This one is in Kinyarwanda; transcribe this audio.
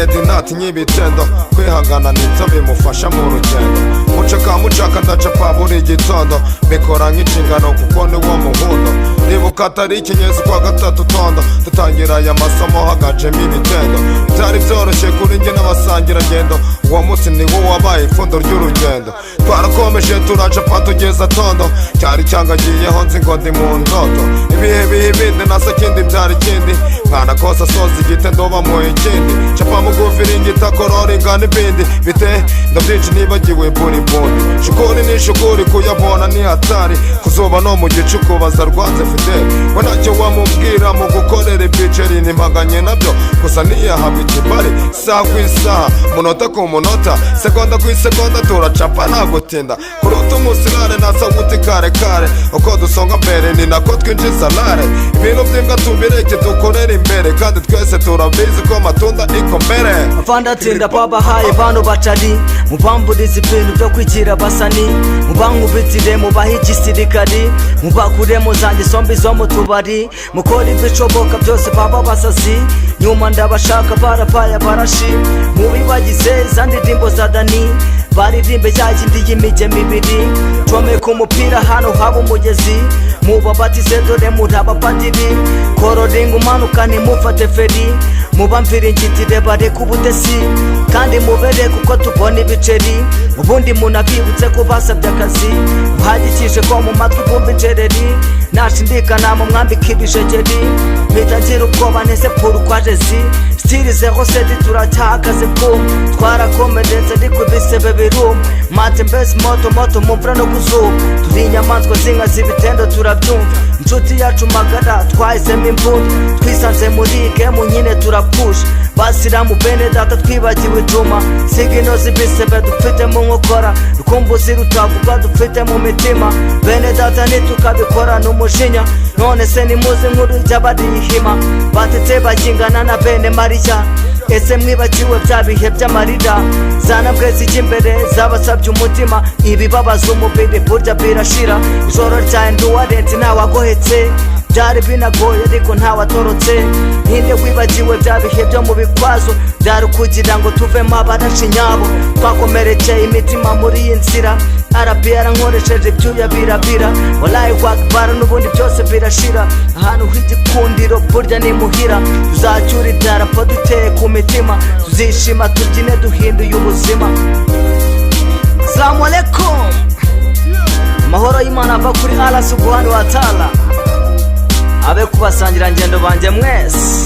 Kennedy ntatinye ibitendo, kwihangana nibyo bimufasha mu rugendo. Mucaka ndacapa buri gitondo, mbikora nk'inshingano kuko ni wo muhundo. Nibuka tariki nyezi kwa gatatu tondo, dutangira aya masomo hagajemo ibitendo. Byari byoroshye kuri njye n'abasangirangendo, uwo munsi ni wo wabaye ipfundo ry'urugendo. Twarakomeje turacapa tugeza tondo, cyari cyangagiyeho nzi ngo ndi mu ndoto. Ibihe biha ibindi nasa kindi byari ikindi, mwana kose asoza igite ndoba mu ikindi. Capa mugufi ringita korora ingana ibindi, bite ndabyinshi nibagiwe buri bundi. Shukuri ni shukuri kuyabona ni hatari, kuzuba no mu gicuku baza rwanze Fidel. We ntacyo wamubwira mu gukorera ibiceri, ntimpanganye nabyo gusa niyahabwa ikibari. Isaha ku isaha, munota ku munota, segonda ku isegonda turacapa nta gutinda. Kuruta umusirare na sawuti kare kare, uko dusonga mbere ni nako twinjiza lare. Ibintu by'imbwa tubireke dukorere imbere, kandi twese turabizi ko matunda iko mbere. Avandatinda babahaye bano bacari, mubamburiza ibintu byo kwigira basani, mubankubitire mubahe igisirikari, mubakuremo zanjye sombi zo mu tubari, mukora ibishoboka byose baba basazi. Nyuma ndabashaka barapaye barashi, mubibagize za ndirimbo za Dani, baririmbe ya yindi y'imijye mibiri. Comeka umupira hano haba umugezi, mubabatize dore muri abapadiri. Kororinga umanuka ntimufate feri, mubamvira ingitire bareka ubutesi, kandi mubere kuko tubona ibiceri. Ubundi munabibutse ko basabye akazi, uhagikije ko mu matwi bumva injereri. Nashindikana mu mwambika ibishegeri, mpitagira ubwoba nese puru kwa jezi. Stili 07 turacyahagaze bwuma, twarakomeretse ariko ibisebe biruma. Mate mbese moto mumvura no kuzuba, turi inyamaswa z'inka z'ibitendo turabyumva. Inshuti yacu magara twahisemo imbunda, twisanze muri gemu nyine turapusha. Basiramu bene data twibagiwe Juma, siga inoze ibisebe dufite mu nkokora, rukumbuzi rutavuga dufite mu mitima. Bene data nitukabikora n'umujinya, none se nimuze nkuru ry'abarihima. Batetse bakingana na bene Mariya, ese mwibagiwe bya bihe by'amarira. Zanabwe zijya imbere zabasabye umutima, ibibabaza umubiri burya birashira. Ijoro ryawe nduwarenze ntawagohetse, byari binagoye ariko ntawatorotse. Ninde wibagiwe bya bihe byo mu bikwazo, byari kugira ngo tuvemo abarashi nyabo. Twakomerekeye imitima muri iyi nzira, arabi yarankoresheje ibyuya birabira. Wallahi wakbara n'ubundi byose birashira, ahantu h'igikundiro burya ni muhira. Tuzacyura idarapo duteye ku mitima, tuzishima tubyine duhinduye ubuzima. Assalamu alaikum, amahoro y'Imana ava kuri Allah subhanahu wa ta'ala, abe kubasangira ngendo banjye mwese.